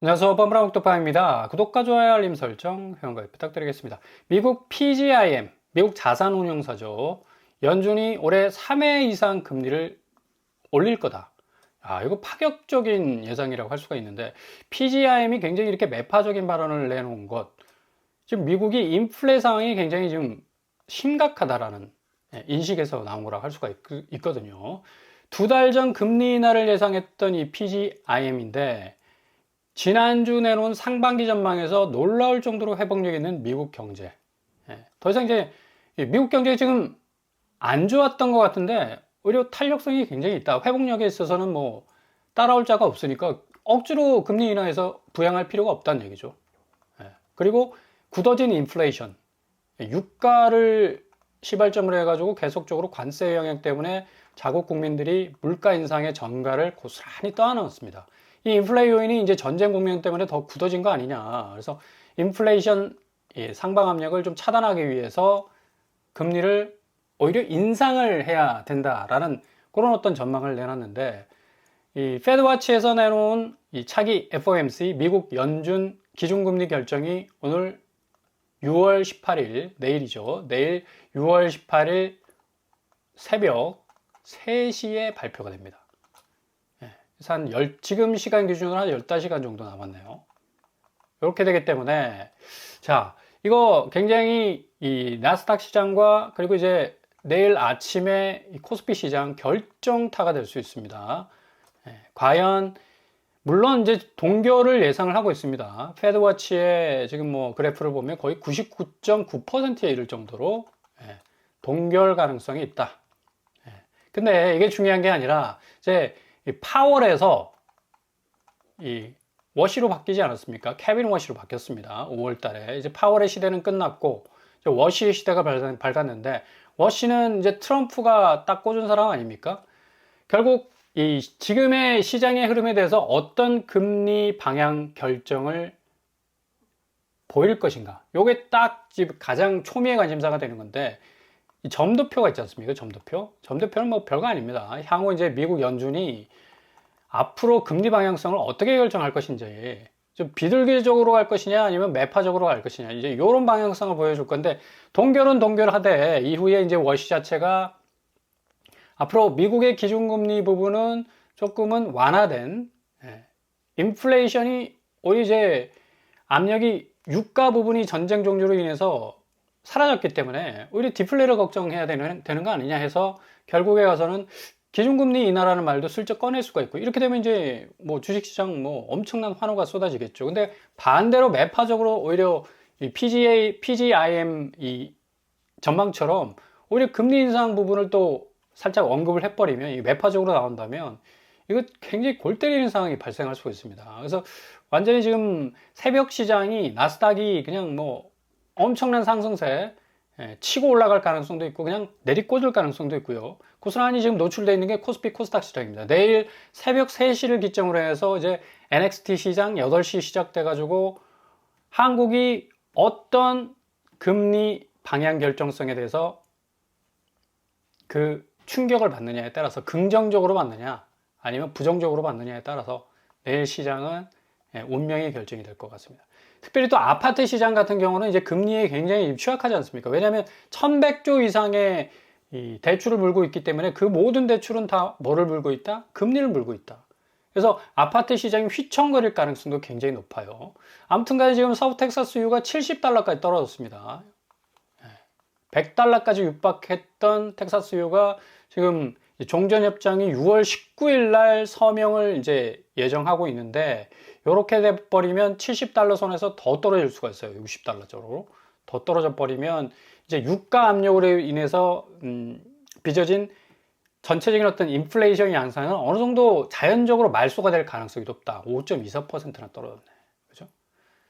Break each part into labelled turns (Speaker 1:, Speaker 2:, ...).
Speaker 1: 안녕하세요. 범브라 옥토파입니다. 구독과 좋아요, 알림 설정, 회원가입 부탁드리겠습니다. 미국 PGIM, 미국 자산운용사죠. 연준이 올해 3회 이상 금리를 올릴 거다. 이거 파격적인 예상이라고 할 수가 있는데, PGIM이 굉장히 이렇게 매파적인 발언을 내놓은 것, 지금 미국이 인플레 상황이 굉장히 지금 심각하다라는 인식에서 나온 거라고 할 수가 있거든요. 2달 전 금리 인하를 예상했던 이 PGIM인데, 지난주 내놓은 상반기 전망에서 놀라울 정도로 회복력 있는 미국 경제. 더 이상 이제 미국 경제가 지금 안 좋았던 것 같은데 오히려 탄력성이 굉장히 있다. 회복력에 있어서는 뭐 따라올 자가 없으니까 억지로 금리 인하해서 부양할 필요가 없다는 얘기죠. 그리고 굳어진 인플레이션. 유가를 시발점으로 해가지고 계속적으로 관세 영향 때문에 자국 국민들이 물가 인상의 전가를 고스란히 떠안았습니다. 이 인플레 요인이 이제 전쟁 국면 때문에 더 굳어진 거 아니냐. 그래서 인플레이션 상방 압력을 좀 차단하기 위해서 금리를 오히려 인상을 해야 된다라는 그런 어떤 전망을 내놨는데, 이 페드와치에서 내놓은 이 차기 FOMC 미국 연준 기준금리 결정이 오늘 6월 18일 내일이죠. 내일 6월 18일 새벽 3시에 발표가 됩니다. 지금 시간 기준으로 한 15시간 정도 남았네요. 이렇게 되기 때문에, 자, 이거 굉장히 이 나스닥 시장과 그리고 이제 내일 아침에 이 코스피 시장 결정타가 될 수 있습니다. 과연, 물론 이제 동결을 예상을 하고 있습니다. 페드워치의 지금 뭐 그래프를 보면 거의 99.9%에 이를 정도로 동결 가능성이 있다. 근데 이게 중요한 게 아니라, 이제 이 파월에서 이 워시로 바뀌지 않았습니까? 케빈 워시로 바뀌었습니다. 5월 달에. 이제 파월의 시대는 끝났고, 이제 워시의 시대가 밝았는데, 워시는 이제 트럼프가 딱 꽂은 사람 아닙니까? 결국 이 지금의 시장의 흐름에 대해서 어떤 금리 방향 결정을 보일 것인가? 요게 딱 지금 가장 초미의 관심사가 되는 건데, 이 점도표가 있지 않습니까? 점도표는 뭐 별거 아닙니다. 향후 이제 미국 연준이 앞으로 금리 방향성을 어떻게 결정할 것인지, 좀 비둘기적으로 갈 것이냐 아니면 매파적으로 갈 것이냐, 이제 이런 방향성을 보여줄 건데, 동결은 동결하되 이후에 이제 워시 자체가 앞으로 미국의 기준금리 부분은 조금은 완화된, 인플레이션이 오히려 이제 압력이 유가 부분이 전쟁 종료로 인해서 사라졌기 때문에 오히려 디플레를 걱정해야 되는 거 아니냐 해서 결국에 가서는 기준금리 인하라는 말도 슬쩍 꺼낼 수가 있고, 이렇게 되면 이제 뭐 주식시장 뭐 엄청난 환호가 쏟아지겠죠. 근데 반대로 매파적으로 오히려 이 PGIM 이 전망처럼 오히려 금리 인상 부분을 또 살짝 언급을 해버리면, 이 매파적으로 나온다면 이거 굉장히 골 때리는 상황이 발생할 수가 있습니다. 그래서 완전히 지금 새벽 시장이 나스닥이 그냥 뭐 엄청난 상승세 치고 올라갈 가능성도 있고 그냥 내리꽂을 가능성도 있고요. 고스란히 지금 노출되어 있는 게 코스피 코스닥 시장입니다. 내일 새벽 3시를 기점으로 해서 이제 NXT 시장 8시 시작돼 가지고 한국이 어떤 금리 방향 결정성에 대해서 그 충격을 받느냐에 따라서 긍정적으로 받느냐 아니면 부정적으로 받느냐에 따라서 내일 시장은 운명의 결정이 될 것 같습니다. 특별히 또 아파트 시장 같은 경우는 이제 금리에 굉장히 취약하지 않습니까? 왜냐하면 1100조 이상의 이 대출을 물고 있기 때문에 그 모든 대출은 다 뭐를 물고 있다? 금리를 물고 있다. 그래서 아파트 시장이 휘청거릴 가능성도 굉장히 높아요. 아무튼간에 지금 서부 텍사스유가 70달러까지 떨어졌습니다. 100달러까지 육박했던 텍사스유가 지금 종전협정이 6월 19일 날 서명을 이제 예정하고 있는데, 이렇게 돼버리면 70달러 선에서 더 떨어질 수가 있어요. 60달러 쪽으로 더 떨어져 버리면 이제 유가 압력으로 인해서 빚어진 전체적인 어떤 인플레이션 양상은 어느 정도 자연적으로 말소가 될 가능성이 높다. 5.24%나 떨어졌네. 그죠?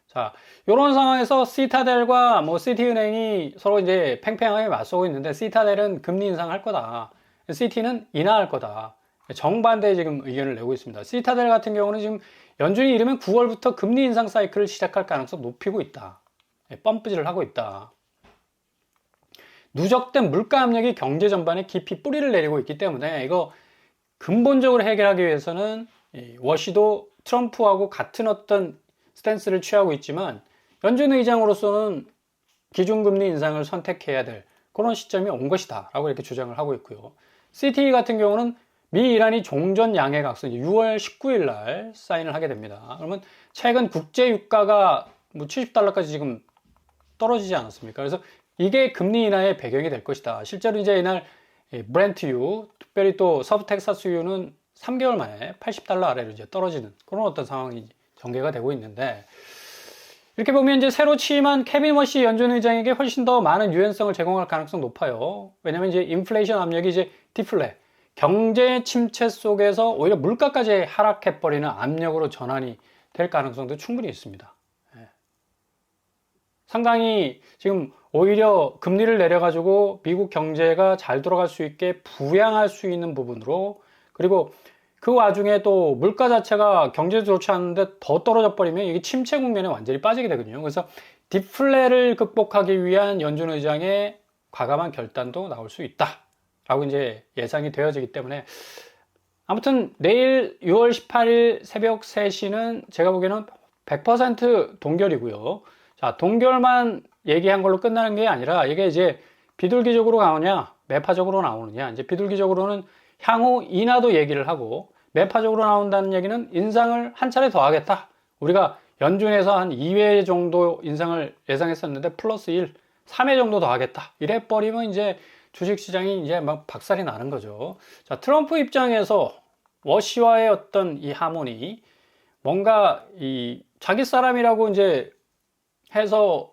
Speaker 1: 자, 이런 상황에서 시타델과 뭐 시티은행이 서로 이제 팽팽하게 맞서고 있는데, 시타델은 금리 인상할 거다. 시티는 인하할 거다. 정반대의 지금 의견을 내고 있습니다. 시타델 같은 경우는 지금 연준이 이르면 9월부터 금리 인상 사이클을 시작할 가능성 높이고 있다. 펌프질을 하고 있다. 누적된 물가 압력이 경제 전반에 깊이 뿌리를 내리고 있기 때문에 이거 근본적으로 해결하기 위해서는 워시도 트럼프하고 같은 어떤 스탠스를 취하고 있지만 연준 의장으로서는 기준금리 인상을 선택해야 될 그런 시점이 온 것이다 라고 이렇게 주장을 하고 있고요. CTE 같은 경우는 미 이란이 종전 양해각서 6월 19일 날 사인을 하게 됩니다. 그러면 최근 국제 유가가 뭐 70달러까지 지금 떨어지지 않았습니까? 그래서 이게 금리 인하의 배경이 될 것이다. 실제로 이제 이날 브렌트유, 특별히 또 서부 텍사스유는 3개월 만에 80달러 아래로 이제 떨어지는 그런 어떤 상황이 전개가 되고 있는데, 이렇게 보면 이제 새로 취임한 케빈 워시 연준 의장에게 훨씬 더 많은 유연성을 제공할 가능성 높아요. 왜냐면 이제 인플레이션 압력이 이제 디플레, 경제 침체 속에서 오히려 물가까지 하락해버리는 압력으로 전환이 될 가능성도 충분히 있습니다. 상당히 지금 오히려 금리를 내려가지고 미국 경제가 잘 돌아갈 수 있게 부양할 수 있는 부분으로, 그리고 그 와중에 또 물가 자체가 경제도 좋지 않은데 더 떨어져 버리면 이게 침체 국면에 완전히 빠지게 되거든요. 그래서 디플레를 극복하기 위한 연준 의장의 과감한 결단도 나올 수 있다 라고 이제 예상이 되어지기 때문에, 아무튼 내일 6월 18일 새벽 3시는 제가 보기에는 100% 동결이고요. 자, 동결만 얘기한 걸로 끝나는 게 아니라 이게 이제 비둘기적으로 나오냐 매파적으로 나오느냐, 이제 비둘기적으로는 향후 인하도 얘기를 하고, 매파적으로 나온다는 얘기는 인상을 한 차례 더 하겠다. 우리가 연준에서 한 2회 정도 인상을 예상했었는데 플러스 1, 3회 정도 더 하겠다. 이래 버리면 이제 주식시장이 이제 막 박살이 나는 거죠. 자, 트럼프 입장에서 워시와의 어떤 이 하모니, 뭔가 이 자기 사람이라고 이제 해서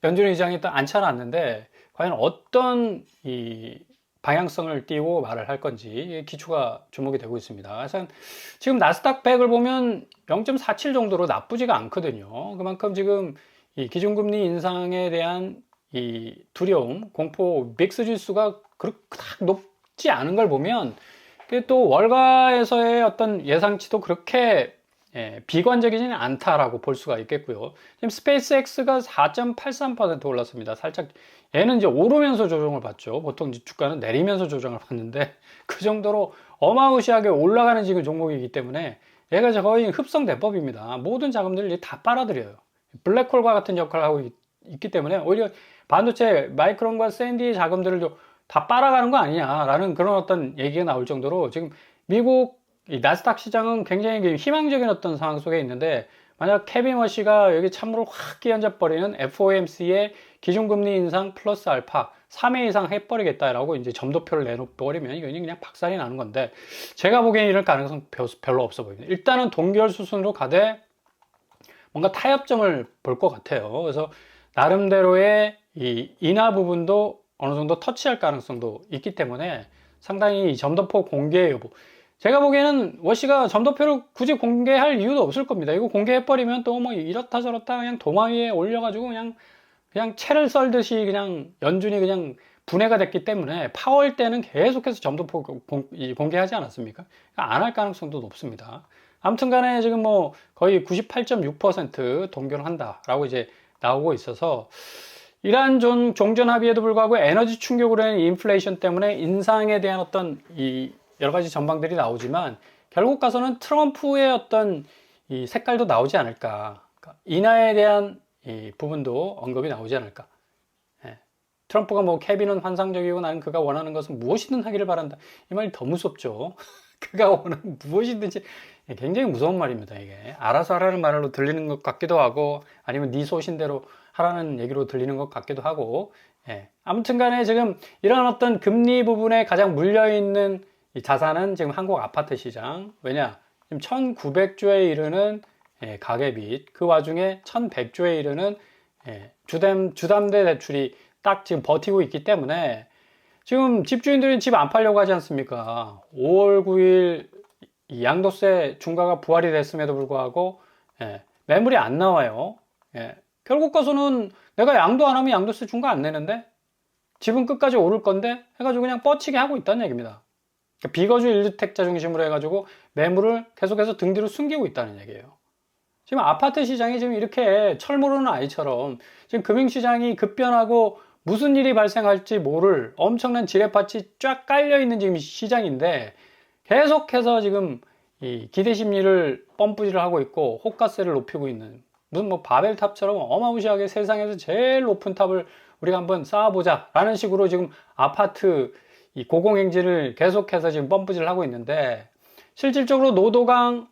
Speaker 1: 연준 의장이 또 앉혀놨는데 과연 어떤 이 방향성을 띄고 말을 할 건지 기초가 주목이 되고 있습니다. 그래서 지금 나스닥 100을 보면 0.47 정도로 나쁘지가 않거든요. 그만큼 지금 이 기준금리 인상에 대한 이 두려움, 공포 믹스 지수가 그렇게 딱 높지 않은 걸 보면, 또 월가에서의 어떤 예상치도 그렇게 비관적이지는 않다라고 볼 수가 있겠고요. 지금 스페이스X가 4.83% 올랐습니다. 살짝 얘는 이제 오르면서 조정을 받죠. 보통 주가는 내리면서 조정을 받는데 그 정도로 어마무시하게 올라가는 지금 종목이기 때문에 얘가 거의 흡성 대법입니다. 모든 자금들을 다 빨아들여요. 블랙홀과 같은 역할을 하고 있기 때문에 오히려 반도체 마이크론과 샌디의 자금들을 다 빨아가는 거 아니냐라는 그런 어떤 얘기가 나올 정도로 지금 미국 이 나스닥 시장은 굉장히 희망적인 어떤 상황 속에 있는데, 만약 케빈 워시가 여기 찬물을 확 끼얹어 버리는 FOMC의 기준금리 인상 플러스 알파 3회 이상 해버리겠다라고 이제 점도표를 내놓버리면 이건 그냥 박살이 나는 건데, 제가 보기엔 이럴 가능성 별로 없어 보입니다. 일단은 동결 수순으로 가되 뭔가 타협점을 볼 것 같아요. 그래서 나름대로의 이 인하 부분도 어느 정도 터치할 가능성도 있기 때문에 상당히 점도표 공개 여부, 제가 보기에는 워시가 점도표를 굳이 공개할 이유도 없을 겁니다. 이거 공개해버리면 또 뭐 이렇다 저렇다 그냥 도마 위에 올려가지고 그냥 채를 썰듯이 그냥 연준이 그냥 분해가 됐기 때문에 파월 때는 계속해서 점도표 공개하지 않았습니까? 안 할 가능성도 높습니다. 아무튼 간에 지금 뭐 거의 98.6% 동결을 한다라고 이제 나오고 있어서, 이러한 종전 합의에도 불구하고 에너지 충격으로 인한 인플레이션 때문에 인상에 대한 어떤 이 여러 가지 전망들이 나오지만 결국 가서는 트럼프의 어떤 이 색깔도 나오지 않을까. 그러니까 인하에 대한 이 부분도 언급이 나오지 않을까. 트럼프가 뭐 케빈은 환상적이고 나는 그가 원하는 것은 무엇이든 하기를 바란다. 이 말이 더 무섭죠. 그가 원하는 무엇이든지 굉장히 무서운 말입니다. 이게 알아서 하라는 말로 들리는 것 같기도 하고, 아니면 네 소신대로 하라는 얘기로 들리는 것 같기도 하고. 아무튼 간에 지금 이런 어떤 금리 부분에 가장 물려있는 이 자산은 지금 한국 아파트 시장. 왜냐? 지금 1900조에 이르는 가계빚, 그 와중에 1100조에 이르는 주담대 대출이 딱 지금 버티고 있기 때문에 지금 집주인들이 집 안 팔려고 하지 않습니까? 5월 9일 양도세 중과가 부활이 됐음에도 불구하고 매물이 안 나와요. 결국 가서는 내가 양도 안 하면 양도세 중과 안 내는데 집은 끝까지 오를 건데 해가지고 그냥 뻗치게 하고 있다는 얘기입니다. 그러니까 비거주 1주택자 중심으로 해가지고 매물을 계속해서 등 뒤로 숨기고 있다는 얘기예요. 지금 아파트 시장이 지금 이렇게 철모르는 아이처럼 지금 금융시장이 급변하고 무슨 일이 발생할지 모를 엄청난 지뢰밭이 쫙 깔려있는 지금 시장인데, 계속해서 지금 이 기대 심리를 펌프질을 하고 있고 호가세를 높이고 있는 무슨 뭐 바벨탑처럼 어마무시하게 세상에서 제일 높은 탑을 우리가 한번 쌓아보자 라는 식으로 지금 아파트 이 고공행진을 계속해서 지금 펌프질을 하고 있는데, 실질적으로 노도강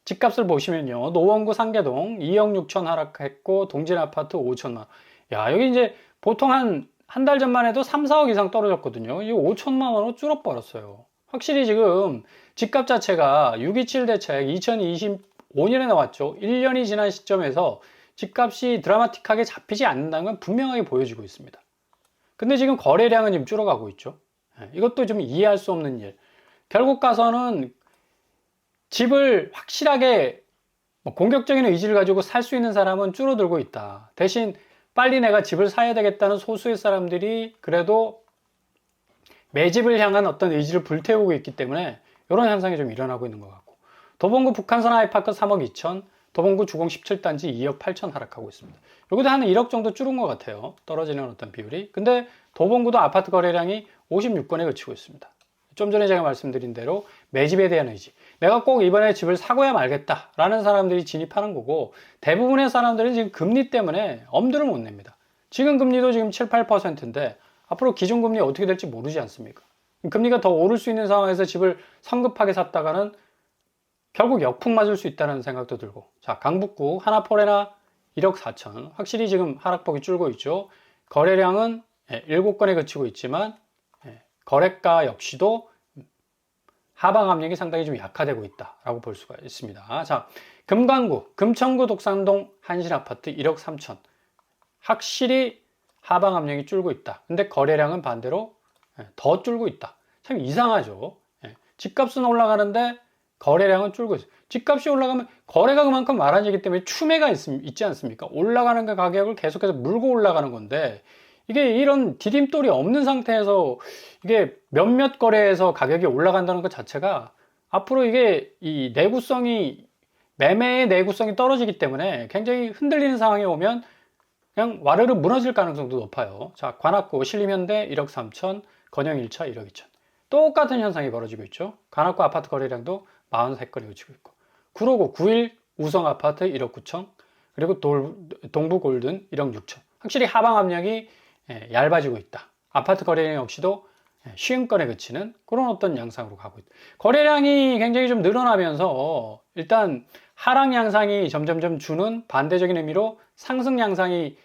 Speaker 1: 집값을 보시면요, 노원구 상계동 2억 6천 하락했고 동진 아파트 5천만 원. 야, 여기 이제 보통 한 달 전만 해도 3, 4억 이상 떨어졌거든요. 이 5천만 원으로 줄어버렸어요. 확실히 지금 집값 자체가 6.27 대책 2025년에 나왔죠. 1년이 지난 시점에서 집값이 드라마틱하게 잡히지 않는다는 건 분명하게 보여지고 있습니다. 근데 지금 거래량은 지금 줄어가고 있죠. 이것도 좀 이해할 수 없는 일. 결국 가서는 집을 확실하게 공격적인 의지를 가지고 살 수 있는 사람은 줄어들고 있다. 대신 빨리 내가 집을 사야 되겠다는 소수의 사람들이 그래도 매집을 향한 어떤 의지를 불태우고 있기 때문에 이런 현상이 좀 일어나고 있는 것 같고, 도봉구 북한선 아이파크 3억 2천, 도봉구 주공 17단지 2억 8천 하락하고 있습니다. 여기도 한 1억 정도 줄은 것 같아요. 떨어지는 어떤 비율이. 근데 도봉구도 아파트 거래량이 56건에 그치고 있습니다. 좀 전에 제가 말씀드린 대로 매집에 대한 의지, 내가 꼭 이번에 집을 사고야 말겠다 라는 사람들이 진입하는 거고, 대부분의 사람들은 지금 금리 때문에 엄두를 못 냅니다. 지금 금리도 지금 7, 8%인데 앞으로 기준금리 어떻게 될지 모르지 않습니까? 금리가 더 오를 수 있는 상황에서 집을 성급하게 샀다가는 결국 역풍 맞을 수 있다는 생각도 들고, 자, 강북구 하나포레나 1억 4천, 확실히 지금 하락폭이 줄고 있죠. 거래량은 7건에 그치고 있지만 거래가 역시도 하방 압력이 상당히 좀 약화되고 있다라고 볼 수가 있습니다. 자, 금강구, 금천구 독산동 한신아파트 1억 3천, 확실히 하방 압력이 줄고 있다. 근데 거래량은 반대로 더 줄고 있다. 참 이상하죠. 집값은 올라가는데 거래량은 줄고 있어요. 집값이 올라가면 거래가 그만큼 많아지기 때문에 추매가 있지 않습니까? 올라가는 그 가격을 계속해서 물고 올라가는 건데, 이게 이런 디딤돌이 없는 상태에서 이게 몇몇 거래에서 가격이 올라간다는 것 자체가 앞으로 이게 이 내구성이, 매매의 내구성이 떨어지기 때문에 굉장히 흔들리는 상황이 오면 그냥 와르르 무너질 가능성도 높아요. 자, 관악구 신림현대 1억 3천, 건영 1차 1억 2천. 똑같은 현상이 벌어지고 있죠. 관악구 아파트 거래량도 43건이 그치고 있고, 구로구 9일 우성 아파트 1억 9천, 그리고 동부 골든 1억 6천. 확실히 하방 압력이 얇아지고 있다. 아파트 거래량 역시도 50건에 그치는 그런 어떤 양상으로 가고 있다. 거래량이 굉장히 좀 늘어나면서 일단 하락 양상이 점점점 주는 반대적인 의미로 상승 양상이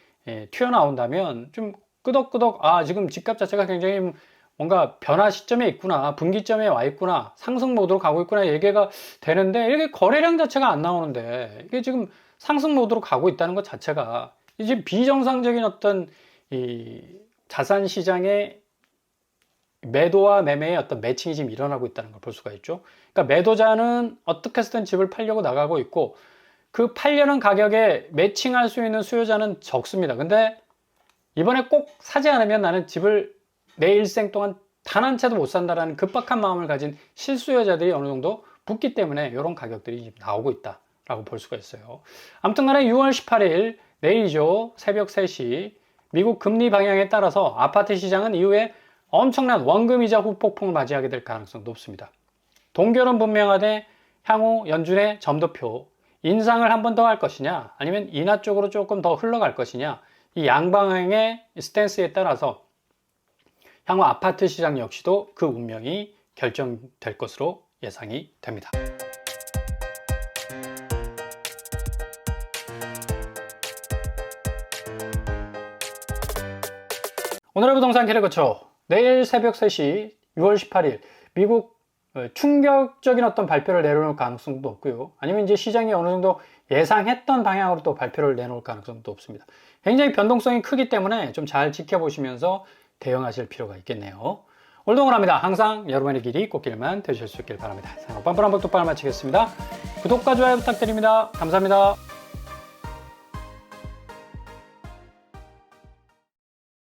Speaker 1: 튀어나온다면 좀 끄덕끄덕, 아, 지금 집값 자체가 굉장히 뭔가 변화 시점에 있구나, 분기점에 와 있구나, 상승 모드로 가고 있구나 얘기가 되는데, 이렇게 거래량 자체가 안 나오는데 이게 지금 상승 모드로 가고 있다는 것 자체가 이제 비정상적인 어떤 이 자산 시장의 매도와 매매의 어떤 매칭이 지금 일어나고 있다는 걸 볼 수가 있죠. 그러니까 매도자는 어떻게 해서든 집을 팔려고 나가고 있고, 그 팔려는 가격에 매칭할 수 있는 수요자는 적습니다. 근데 이번에 꼭 사지 않으면 나는 집을 내 일생 동안 단 한 채도 못 산다라는 급박한 마음을 가진 실수요자들이 어느 정도 붙기 때문에 이런 가격들이 나오고 있다라고 볼 수가 있어요. 아무튼 간에 6월 18일 내일이죠. 새벽 3시 미국 금리 방향에 따라서 아파트 시장은 이후에 엄청난 원금이자 후폭풍을 맞이하게 될 가능성이 높습니다. 동결은 분명하되 향후 연준의 점도표 인상을 한 번 더 할 것이냐, 아니면 인하 쪽으로 조금 더 흘러갈 것이냐, 이 양방향의 스탠스에 따라서 향후 아파트 시장 역시도 그 운명이 결정될 것으로 예상이 됩니다. 오늘의 부동산 캐리커처, 내일 새벽 3시 6월 18일 미국 충격적인 어떤 발표를 내놓을 가능성도 없고요. 아니면 이제 시장이 어느 정도 예상했던 방향으로 또 발표를 내놓을 가능성도 없습니다. 굉장히 변동성이 크기 때문에 좀 잘 지켜보시면서 대응하실 필요가 있겠네요. 오늘도 응원합니다. 항상 여러분의 길이 꽃길만 되실 수 있길 바랍니다. 빵빵 한번 똑바로 마치겠습니다. 구독과 좋아요 부탁드립니다. 감사합니다.